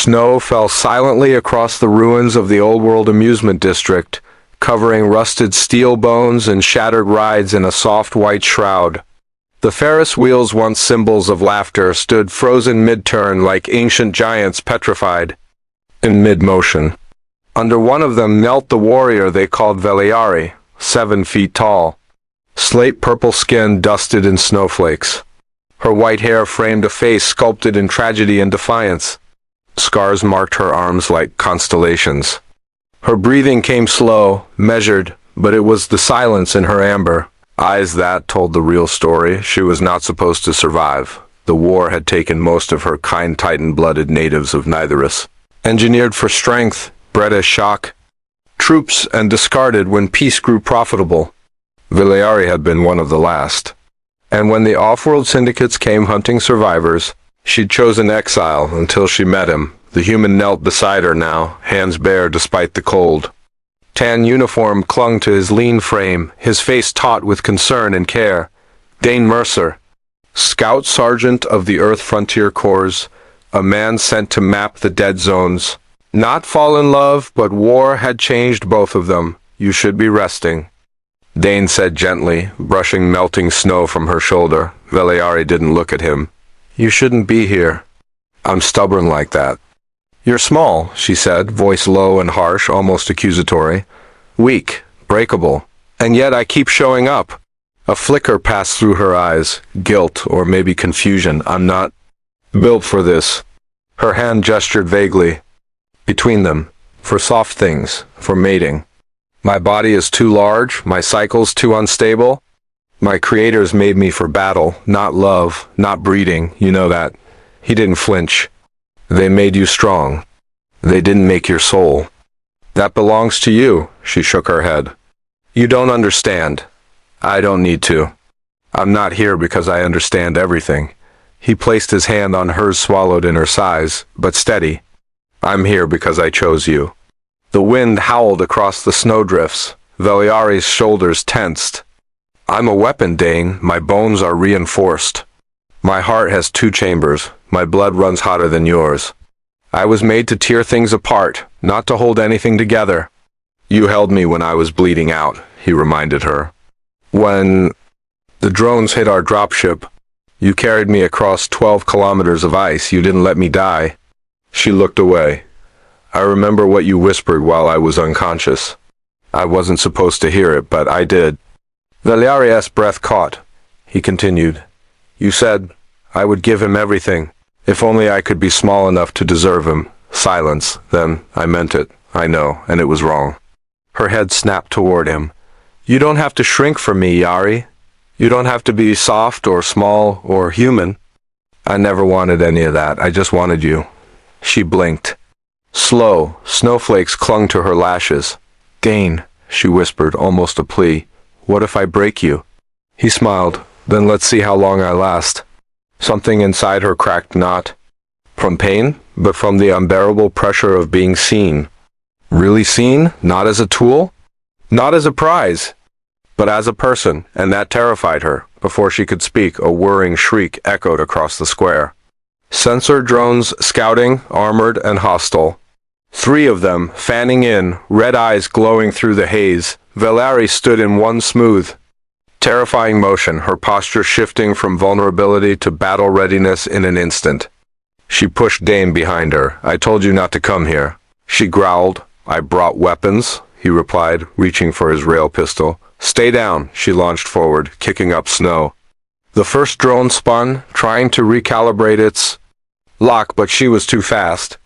Snow fell silently across the ruins of the Old World Amusement District, covering rusted steel bones and shattered rides in a soft white shroud. The Ferris wheels, once symbols of laughter, stood frozen mid-turn like ancient giants petrified in mid-motion. Under one of them knelt the warrior they called Veliari, 7 feet tall. Slate-purple skin dusted in snowflakes. Her white hair framed a face sculpted in tragedy and defiance. Scars marked her arms like constellations. Her breathing came slow, measured, but it was the silence in her amber eyes that told the real story. She was not supposed to survive. The war had taken most of her kind Titan-blooded natives of Nitherus, engineered for strength, bred as shock troops, and discarded when peace grew profitable. Veliari had been one of the last. And when the off-world syndicates came hunting survivors, she'd chosen exile until she met him. The human knelt beside her now, hands bare despite the cold. Tan uniform clung to his lean frame, his face taut with concern and care. Dane Mercer, Scout Sergeant of the Earth Frontier Corps, a man sent to map the dead zones. Not fall in love, but war had changed both of them. You should be resting, Dane said gently, brushing melting snow from her shoulder. Veliari didn't look at him. You shouldn't be here. I'm stubborn like that. You're small, she said, voice low and harsh, almost accusatory. Weak, breakable, and yet I keep showing up. A flicker passed through her eyes, guilt or maybe confusion. I'm not built for this. Her hand gestured vaguely. Between them, for soft things, for mating. My body is too large, my cycle's too unstable. My creators made me for battle, not love, not breeding, you know that. He didn't flinch. They made you strong. They didn't make your soul. That belongs to you, she shook her head. You don't understand. I don't need to. I'm not here because I understand everything. He placed his hand on hers, swallowed in her sighs, but steady. I'm here because I chose you. The wind howled across the snowdrifts. Veliari's shoulders tensed. I'm a weapon, Dane. My bones are reinforced. My heart has 2 chambers. My blood runs hotter than yours. I was made to tear things apart, not to hold anything together. You held me when I was bleeding out, he reminded her. When the drones hit our dropship, you carried me across 12 kilometers of ice. You didn't let me die. She looked away. I remember what you whispered while I was unconscious. I wasn't supposed to hear it, but I did. Veliari's breath caught. He continued. You said I would give him everything, if only I could be small enough to deserve him. Silence. Then I meant it. I know, and it was wrong. Her head snapped toward him. You don't have to shrink for me, Yari. You don't have to be soft or small or human. I never wanted any of that. I just wanted you. She blinked. Slow, snowflakes clung to her lashes. Dane, she whispered, almost a plea. What if I break you? He smiled. Then let's see how long I last. Something inside her cracked not from pain, but from the unbearable pressure of being seen. Really seen? Not as a tool? Not as a prize, but as a person, and that terrified her. Before she could speak, a whirring shriek echoed across the square. Sensor drones scouting, armored and hostile. 3 of them, fanning in, red eyes glowing through the haze. Veliari stood in one smooth, terrifying motion, her posture shifting from vulnerability to battle readiness in an instant. She pushed Dane behind her. I told you not to come here. She growled. I brought weapons, he replied, reaching for his rail pistol. Stay down, she launched forward, kicking up snow. The first drone spun, trying to recalibrate its lock, but she was too fast.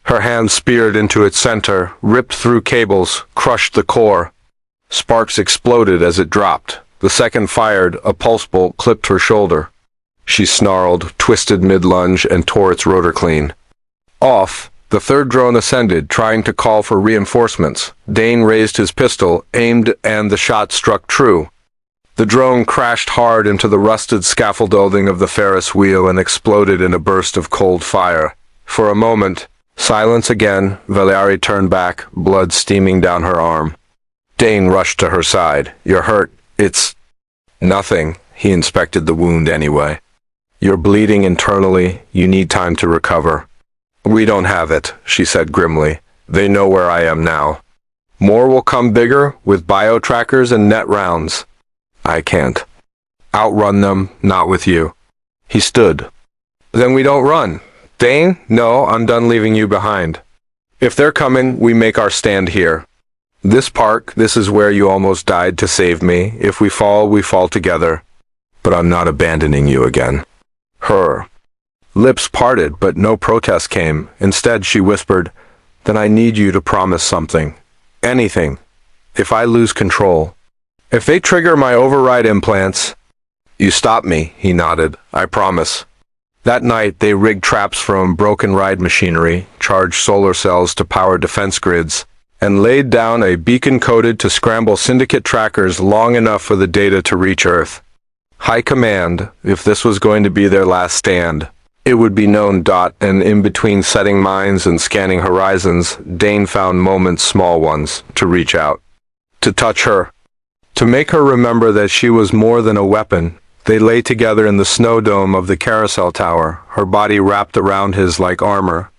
Her hand speared into its center, ripped through cables, crushed the core. Sparks exploded as it dropped. The second fired, a pulse bolt clipped her shoulder. She snarled, twisted mid-lunge, and tore its rotor clean. Off, the third drone ascended, trying to call for reinforcements. Dane raised his pistol, aimed, and the shot struck true. The drone crashed hard into the rusted scaffolding of the Ferris wheel and exploded in a burst of cold fire. For a moment, silence again. Veliari turned back, blood steaming down her arm. Dane rushed to her side. You're hurt. It's nothing. He inspected the wound anyway. You're bleeding internally. You need time to recover. We don't have it, she said grimly. They know where I am now. More will come bigger, with bio-trackers and net rounds. I can't outrun them, not with you. He stood. Then we don't run. Dane? No, I'm done leaving you behind. If they're coming, we make our stand here. This park, this is where you almost died to save me. If we fall together. But I'm not abandoning you again. Her lips parted, but no protest came. Instead, she whispered, Then I need you to promise something. Anything. If I lose control. If they trigger my override implants. You stop me, he nodded. I promise. That night, they rigged traps from broken ride machinery, charged solar cells to power defense grids, and laid down a beacon coded to scramble syndicate trackers long enough for the data to reach Earth. High Command, if this was going to be their last stand, it would be known. And in between setting mines and scanning horizons, Dane found moments, small ones, to reach out. To touch her. To make her remember that she was more than a weapon. They lay together in the snow dome of the carousel tower, her body wrapped around his like armor.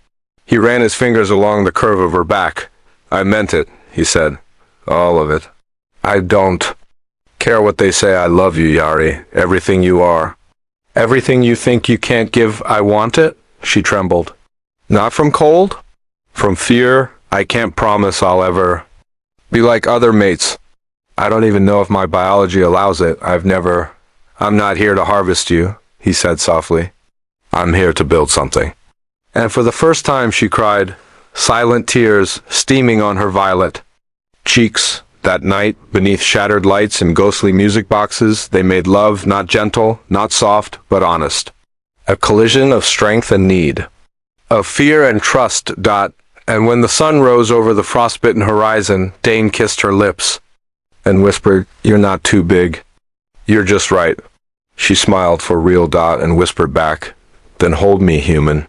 He ran his fingers along the curve of her back. I meant it, he said. All of it. I don't care what they say. I love you, Yari. Everything you are. Everything you think you can't give, I want it? She trembled. Not from cold? From fear? I can't promise I'll ever be like other mates. I don't even know if my biology allows it. I'm not here to harvest you, he said softly. I'm here to build something. And for the first time she cried, silent tears steaming on her violet cheeks. That night, beneath shattered lights and ghostly music boxes, they made love, not gentle, not soft, but honest. A collision of strength and need. Of fear and trust. And when the sun rose over the frostbitten horizon, Dane kissed her lips and whispered, You're not too big. You're just right. She smiled for real. And whispered back, Then hold me, human.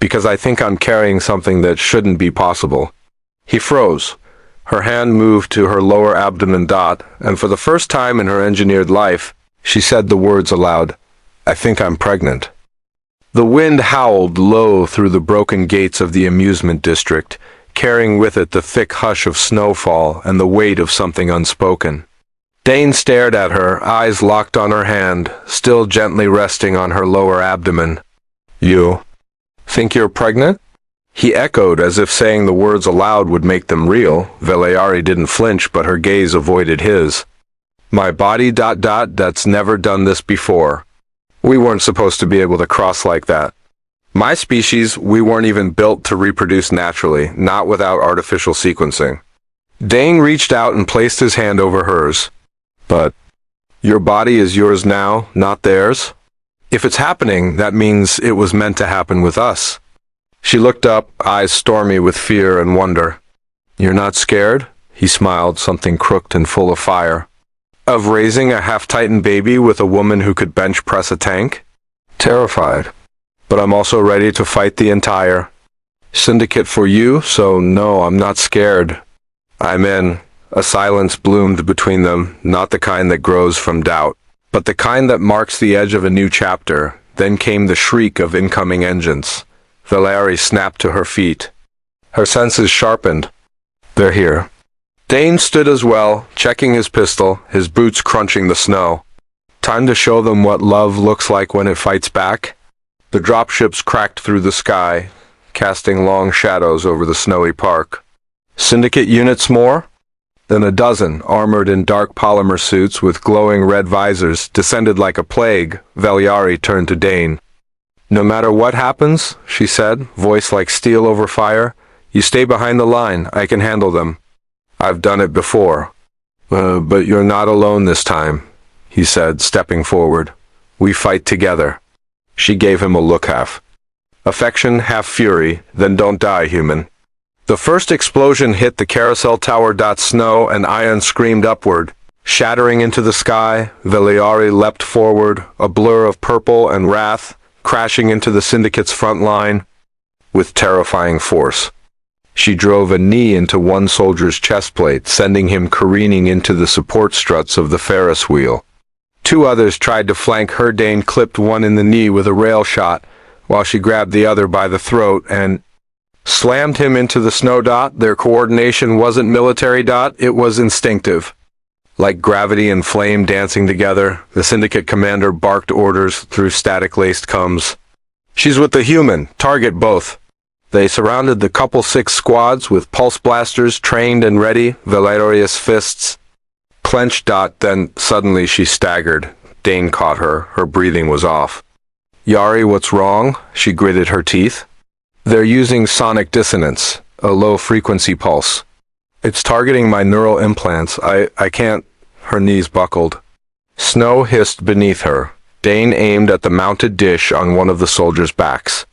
Because I think I'm carrying something that shouldn't be possible. He froze. Her hand moved to her lower abdomen. And for the first time in her engineered life, she said the words aloud, I think I'm pregnant. The wind howled low through the broken gates of the amusement district, carrying with it the thick hush of snowfall and the weight of something unspoken. Dane stared at her, eyes locked on her hand, still gently resting on her lower abdomen. You think you're pregnant? He echoed, as if saying the words aloud would make them real. Veliari didn't flinch, but her gaze avoided his. My body... that's never done this before. We weren't supposed to be able to cross like that. My species, we weren't even built to reproduce naturally, not without artificial sequencing. Dane reached out and placed his hand over hers. But your body is yours now, not theirs? If it's happening, that means it was meant to happen with us. She looked up, eyes stormy with fear and wonder. You're not scared? He smiled, something crooked and full of fire. Of raising a half-titan baby with a woman who could bench press a tank? Terrified. But I'm also ready to fight the entire syndicate for you, so no, I'm not scared. I'm in. A silence bloomed between them, not the kind that grows from doubt, but the kind that marks the edge of a new chapter. Then came the shriek of incoming engines. Valerie snapped to her feet. Her senses sharpened. They're here. Dane stood as well, checking his pistol, his boots crunching the snow. Time to show them what love looks like when it fights back. The dropships cracked through the sky, casting long shadows over the snowy park. Syndicate units more? Then a dozen, armored in dark polymer suits with glowing red visors, descended like a plague. Veliari turned to Dane. No matter what happens, she said, voice like steel over fire, you stay behind the line. I can handle them. I've done it before. But you're not alone this time, he said, stepping forward. We fight together. She gave him a look, half affection, half fury. Then don't die, human. The first explosion hit the carousel tower. Snow and iron screamed upward, shattering into the sky. Veliari leapt forward, a blur of purple and wrath, crashing into the syndicate's front line with terrifying force. She drove a knee into one soldier's chest plate, sending him careening into the support struts of the Ferris wheel. Two others tried to flank her. Dane clipped one in the knee with a rail shot, while she grabbed the other by the throat and Slammed him into the snow. Their coordination wasn't military. It was instinctive. Like gravity and flame dancing together, the Syndicate commander barked orders through static-laced cums. She's with the human. Target both. They surrounded the couple 6 squads with pulse blasters trained and ready, Valeria's fists clenched. Then suddenly she staggered. Dane caught her. Her breathing was off. Yari, what's wrong? She gritted her teeth. They're using sonic dissonance, a low-frequency pulse. It's targeting my neural implants. I can't. Her knees buckled. Snow hissed beneath her. Dane aimed at the mounted dish on one of the soldiers' backs.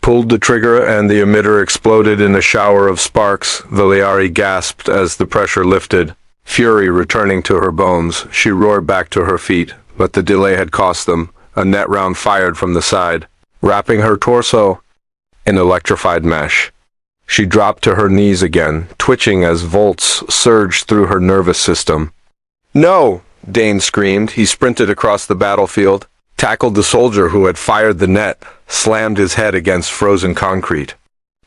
Pulled the trigger and the emitter exploded in a shower of sparks. Valiari gasped as the pressure lifted. Fury returning to her bones, she roared back to her feet, but the delay had cost them. A net round fired from the side, wrapping her torso in electrified mesh. She dropped to her knees again, twitching as volts surged through her nervous system. No! Dane screamed. He sprinted across the battlefield, tackled the soldier who had fired the net, slammed his head against frozen concrete.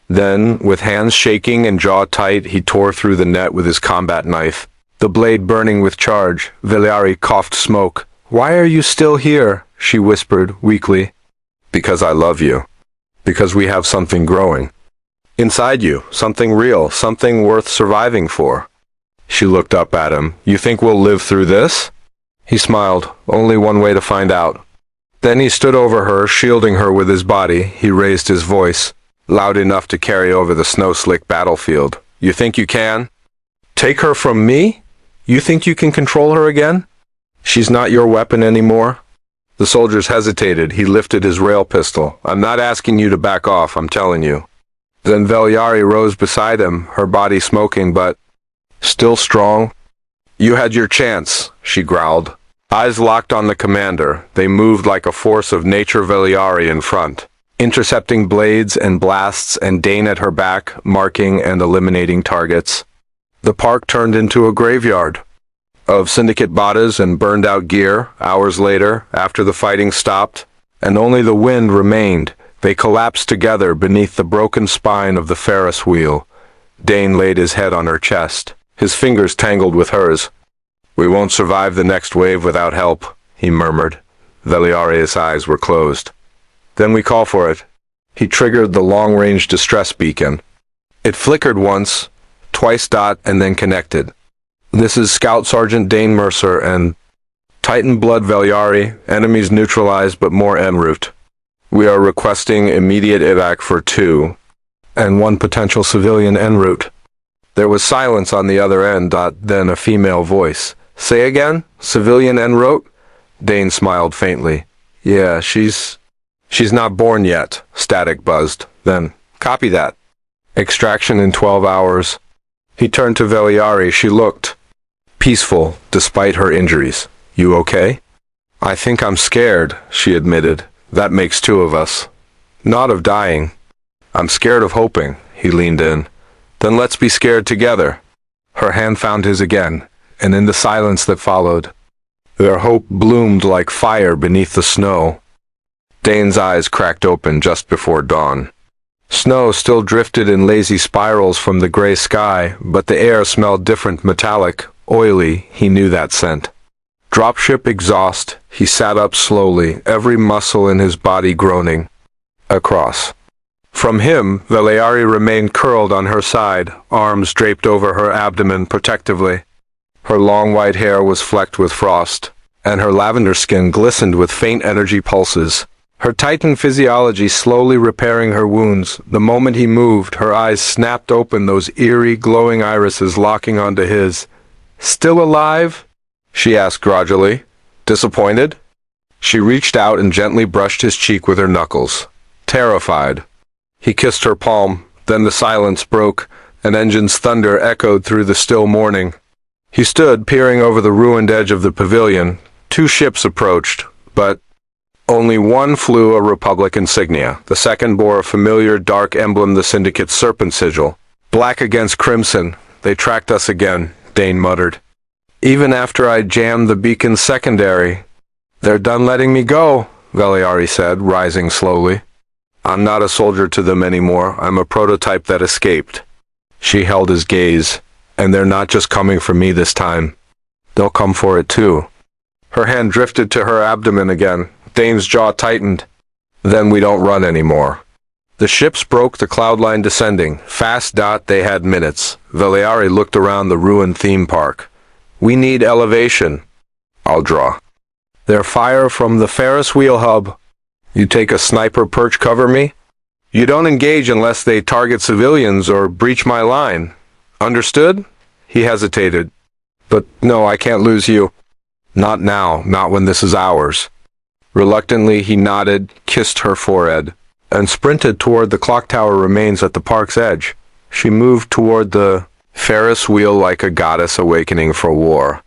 Then, with hands shaking and jaw tight, he tore through the net with his combat knife, the blade burning with charge. Valiari coughed smoke. Why are you still here? She whispered weakly. Because I love you. Because we have something growing. Inside you, something real, something worth surviving for. She looked up at him. You think we'll live through this? He smiled. Only one way to find out. Then he stood over her, shielding her with his body. He raised his voice, loud enough to carry over the snow-slick battlefield. You think you can? Take her from me? You think you can control her again? She's not your weapon anymore? The soldiers hesitated. He lifted his rail pistol. I'm not asking you to back off, I'm telling you. Then Valiari rose beside him, her body smoking but still strong. You had your chance, she growled. Eyes locked on the commander, they moved like a force of nature. Valiari in front, intercepting blades and blasts, and Dane at her back, marking and eliminating targets. The park turned into a graveyard of Syndicate botas and burned-out gear. Hours later, after the fighting stopped, and only the wind remained, they collapsed together beneath the broken spine of the Ferris wheel. Dane laid his head on her chest, his fingers tangled with hers. We won't survive the next wave without help, he murmured. Valiari's eyes were closed. Then we call for it. He triggered the long-range distress beacon. It flickered once, twice, and then connected. This is Scout Sergeant Dane Mercer and Titan Blood Valiari, enemies neutralized but more en route. We are requesting immediate evac for 2 and 1 potential civilian en route. There was silence on the other end. Then a female voice. Say again? Civilian en route? Dane smiled faintly. Yeah, she's not born yet, Static buzzed. Then, copy that. Extraction in 12 hours. He turned to Valiari. She looked peaceful, despite her injuries. You okay? I think I'm scared, she admitted. That makes 2 of us. Not of dying. I'm scared of hoping, he leaned in. Then let's be scared together. Her hand found his again, and in the silence that followed, their hope bloomed like fire beneath the snow. Dane's eyes cracked open just before dawn. Snow still drifted in lazy spirals from the gray sky, but the air smelled different, metallic, oily. He knew that scent. Dropship exhaust, he sat up slowly, every muscle in his body groaning. Across. From him, Valiari remained curled on her side, arms draped over her abdomen protectively. Her long white hair was flecked with frost, and her lavender skin glistened with faint energy pulses. Her Titan physiology slowly repairing her wounds. The moment he moved, her eyes snapped open, those eerie, glowing irises locking onto his. Still alive? She asked grudgingly. Disappointed? She reached out and gently brushed his cheek with her knuckles. Terrified. He kissed her palm, then the silence broke, an engine's thunder echoed through the still morning. He stood, peering over the ruined edge of the pavilion. 2 ships approached, but only one flew a Republic insignia. The second bore a familiar dark emblem, the Syndicate's serpent sigil. Black against crimson. They tracked us again, Dane muttered. Even after I jammed the beacon's secondary. They're done letting me go, Valiari said, rising slowly. I'm not a soldier to them anymore. I'm a prototype that escaped. She held his gaze. And they're not just coming for me this time. They'll come for it too. Her hand drifted to her abdomen again. Dane's jaw tightened. Then we don't run anymore. The ships broke the cloud line descending. Fast. They had minutes. Veliari looked around the ruined theme park. We need elevation. I'll draw. Their fire from the Ferris wheel hub. You take a sniper perch cover me? You don't engage unless they target civilians or breach my line. Understood? He hesitated. But no, I can't lose you. Not now, not when this is ours. Reluctantly, he nodded, kissed her forehead, and sprinted toward the clock tower remains at the park's edge. She moved toward the Ferris wheel like a goddess awakening for war.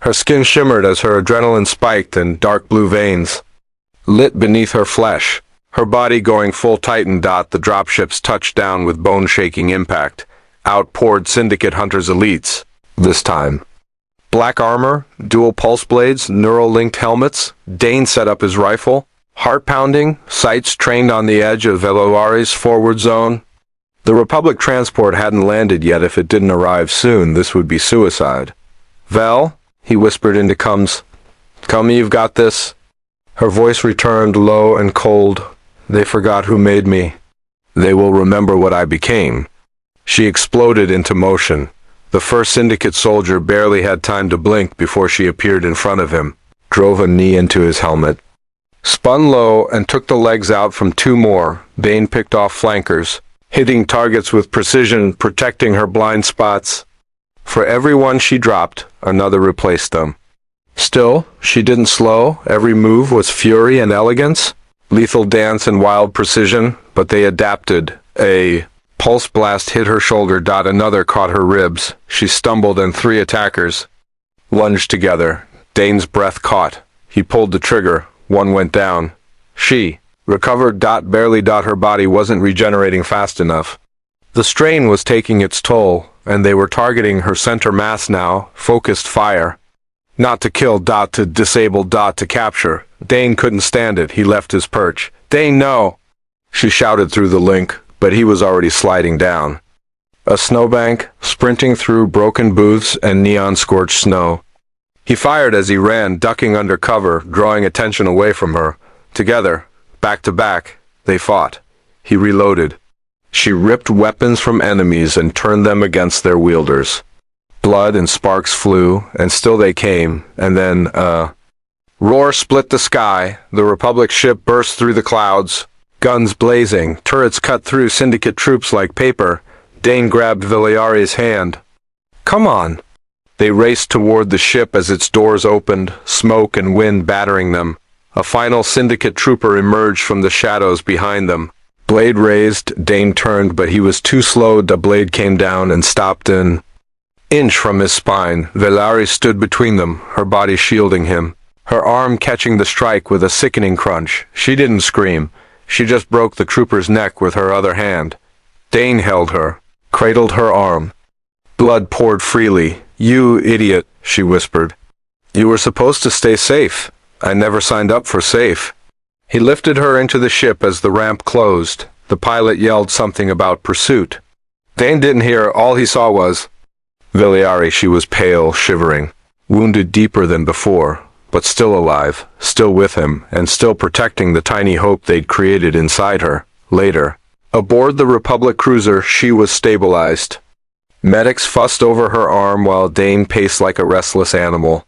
Her skin shimmered as her adrenaline spiked in dark blue veins, lit beneath her flesh. Her body going full Titan. The dropships touched down with bone-shaking impact. Out poured Syndicate Hunters elites. This time. Black armor, dual pulse blades, neural-linked helmets. Dane set up his rifle. Heart-pounding, sights trained on the edge of Veloari's forward zone. The Republic transport hadn't landed yet. If it didn't arrive soon, this would be suicide. Vel, he whispered into Cum's. Cum, you've got this. Her voice returned low and cold. They forgot who made me. They will remember what I became. She exploded into motion. The first Syndicate soldier barely had time to blink before she appeared in front of him, drove a knee into his helmet, spun low and took the legs out from two more. Dane picked off flankers, hitting targets with precision, protecting her blind spots. For every one she dropped, another replaced them. Still, she didn't slow. Every move was fury and elegance, lethal dance and wild precision, but they adapted. A pulse blast hit her shoulder. Another caught her ribs. She stumbled and three attackers lunged together. Dane's breath caught. He pulled the trigger. One went down. She recovered. Barely. Her body wasn't regenerating fast enough. The strain was taking its toll, and they were targeting her center mass now. Focused fire. Not to kill. To disable. To capture. Dane couldn't stand it. He left his perch. Dane, no! She shouted through the link, but he was already sliding down. A snowbank, sprinting through broken booths and neon-scorched snow. He fired as he ran, ducking under cover, drawing attention away from her. Together, back to back, they fought. He reloaded. She ripped weapons from enemies and turned them against their wielders. Blood and sparks flew, and still they came, and then, roar split the sky. The Republic ship burst through the clouds. Guns blazing, turrets cut through Syndicate troops like paper. Dane grabbed Veliari's hand. Come on! They raced toward the ship as its doors opened, smoke and wind battering them. A final Syndicate trooper emerged from the shadows behind them. Blade raised, Dane turned, but he was too slow. The blade came down and stopped an inch from his spine. Veliari stood between them, her body shielding him, her arm catching the strike with a sickening crunch. She didn't scream. She just broke the trooper's neck with her other hand. Dane held her, cradled her arm. Blood poured freely. You idiot, she whispered. You were supposed to stay safe. I never signed up for safe. He lifted her into the ship as the ramp closed. The pilot yelled something about pursuit. Dane didn't hear. All he saw was Veliari. She was pale, shivering, wounded deeper than before, but still alive, still with him, and still protecting the tiny hope they'd created inside her. Later, aboard the Republic cruiser, she was stabilized. Medics fussed over her arm while Dane paced like a restless animal.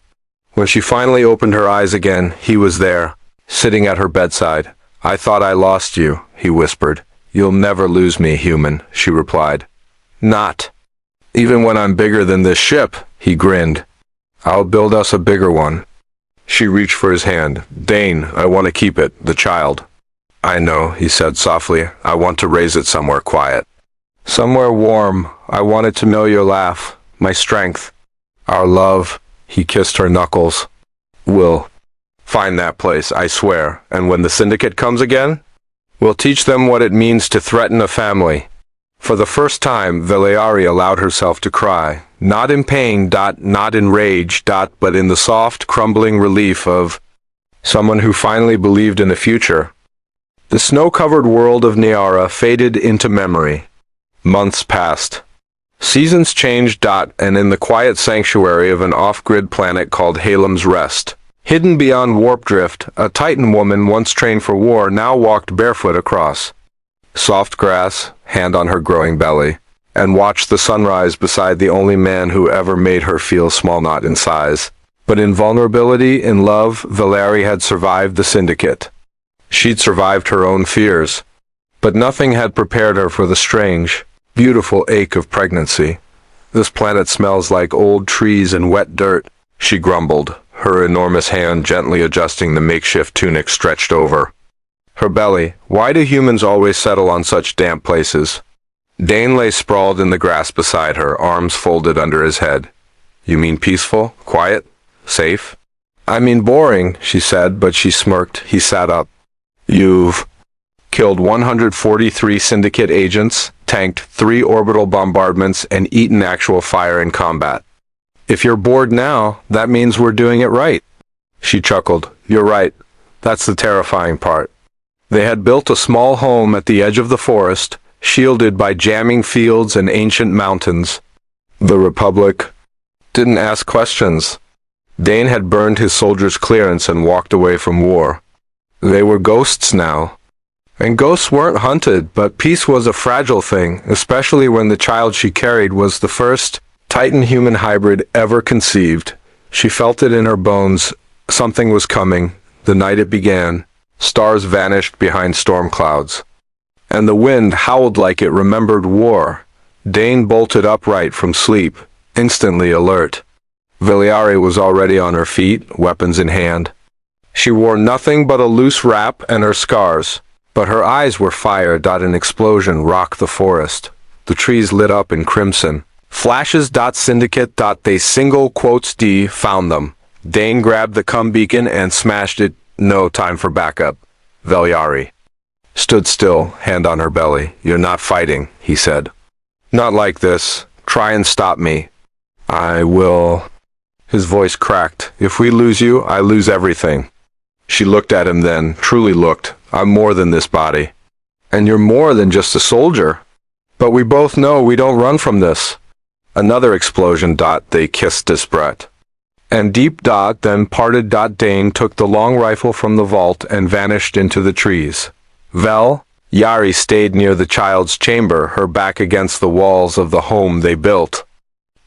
When she finally opened her eyes again, he was there, sitting at her bedside. I thought I lost you, he whispered. You'll never lose me, human, she replied. Not. Even when I'm bigger than this ship, he grinned. I'll build us a bigger one. She reached for his hand. Dane, I want to keep it, the child. I know, he said softly. I want to raise it somewhere quiet. Somewhere warm. I want it to know your laugh, my strength, our love. He kissed her knuckles. We'll find that place, I swear. And when the Syndicate comes again, we'll teach them what it means to threaten a family. For the first time, Veliari allowed herself to cry. Not in pain, not in rage, but in the soft, crumbling relief of someone who finally believed in a future. The snow-covered world of Niara faded into memory. Months passed. Seasons changed. And in the quiet sanctuary of an off-grid planet called Halem's Rest, hidden beyond warp drift, a Titan woman once trained for war now walked barefoot across soft grass, hand on her growing belly, and watched the sunrise beside the only man who ever made her feel small, not in size, but in vulnerability. In love, Valeri had survived the Syndicate. She'd survived her own fears, but nothing had prepared her for the strange, beautiful ache of pregnancy. "This planet smells like old trees and wet dirt," she grumbled, her enormous hand gently adjusting the makeshift tunic stretched over her belly. "Why do humans always settle on such damp places?" Dane lay sprawled in the grass beside her, arms folded under his head. "You mean peaceful, quiet, safe?" "I mean boring," she said, but she smirked. He sat up. "You've killed 143 Syndicate agents, tanked 3 orbital bombardments, and eaten actual fire in combat. If you're bored now, that means we're doing it right." She chuckled. "You're right. That's the terrifying part." They had built a small home at the edge of the forest, shielded by jamming fields and ancient mountains. The Republic didn't ask questions. Dane had burned his soldiers' clearance and walked away from war. They were ghosts now. And ghosts weren't hunted, but peace was a fragile thing, especially when the child she carried was the first Titan-human hybrid ever conceived. She felt it in her bones. Something was coming. The night it began, stars vanished behind storm clouds, and the wind howled like it remembered war. Dane bolted upright from sleep, instantly alert. Valeri was already on her feet, weapons in hand. She wore nothing but a loose wrap and her scars, but her eyes were fire. An explosion rocked the forest. The trees lit up in crimson. Flashes. Syndicate. They single quotes D found them. Dane grabbed the cum beacon and smashed it. No time for backup. Valeri stood still, hand on her belly. "You're not fighting," he said. "Not like this. Try and stop me." "I will." His voice cracked. "If we lose you, I lose everything." She looked at him then, truly looked. "I'm more than this body." "And you're more than just a soldier." "But we both know we don't run from this." Another explosion. They kissed disparate. And deep. Then parted. Dane took the long rifle from the vault and vanished into the trees. Yari stayed near the child's chamber, her back against the walls of the home they built.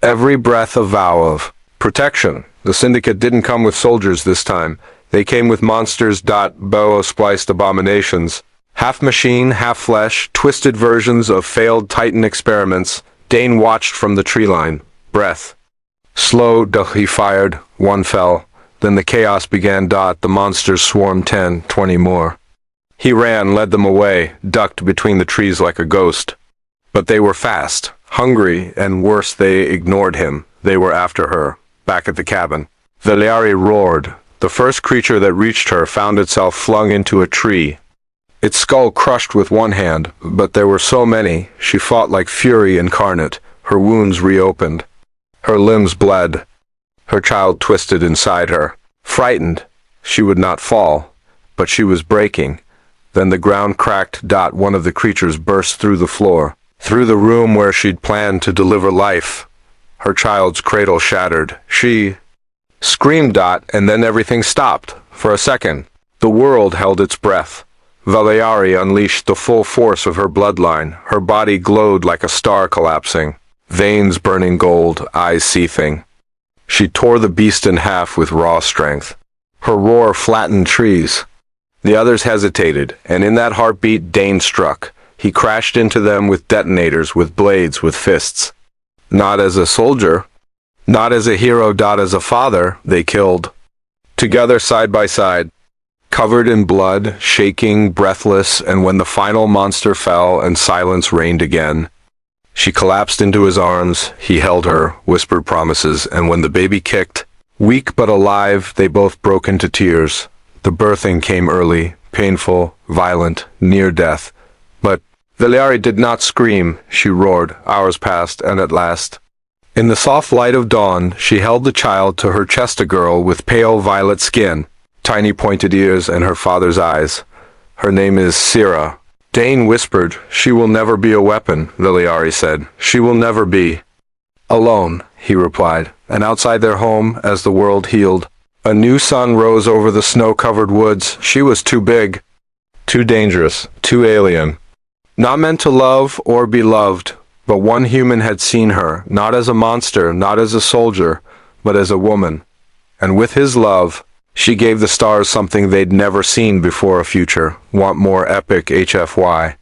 Every breath a vow of protection. The Syndicate didn't come with soldiers this time. They came with monsters. Boa-spliced abominations. Half machine, half flesh, twisted versions of failed Titan experiments. Dane watched from the tree line. Breath. Slow. He fired. One fell. Then the chaos began. The monsters swarmed 10, 20 more. He ran, led them away, ducked between the trees like a ghost. But they were fast, hungry, and worse, they ignored him. They were after her, back at the cabin. Valeri roared. The first creature that reached her found itself flung into a tree. Its skull crushed with one hand, but there were so many, she fought like fury incarnate. Her wounds reopened. Her limbs bled. Her child twisted inside her. Frightened, she would not fall, but she was breaking. Then the ground cracked. One of the creatures burst through the floor, through the room where she'd planned to deliver life. Her child's cradle shattered. She screamed. And then everything stopped. For a second, the world held its breath. Valeri unleashed the full force of her bloodline. Her body glowed like a star collapsing, veins burning gold, eyes seething. She tore the beast in half with raw strength. Her roar flattened trees. The others hesitated, and in that heartbeat Dane struck. He crashed into them with detonators, with blades, with fists. Not as a soldier, not as a hero. As a father, they killed. Together, side by side, covered in blood, shaking, breathless, and when the final monster fell and silence reigned again, she collapsed into his arms. He held her, whispered promises, and when the baby kicked, weak but alive, they both broke into tears. The birthing came early, painful, violent, near death. But Valeri did not scream. She roared. Hours passed, and at last, in the soft light of dawn, she held the child to her chest, a girl with pale violet skin, tiny pointed ears, and her father's eyes. Her name is Syrah. Dane whispered. She will never be a weapon, Liliari said. She will never be. Alone, he replied, and outside their home, as the world healed, a new sun rose over the snow-covered woods. She was too big, too dangerous, too alien. Not meant to love or be loved, but one human had seen her, not as a monster, not as a soldier, but as a woman. And with his love, she gave the stars something they'd never seen before. A future. Want more epic HFY?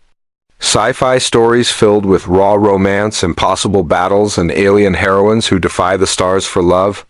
Sci-fi stories filled with raw romance, impossible battles, and alien heroines who defy the stars for love?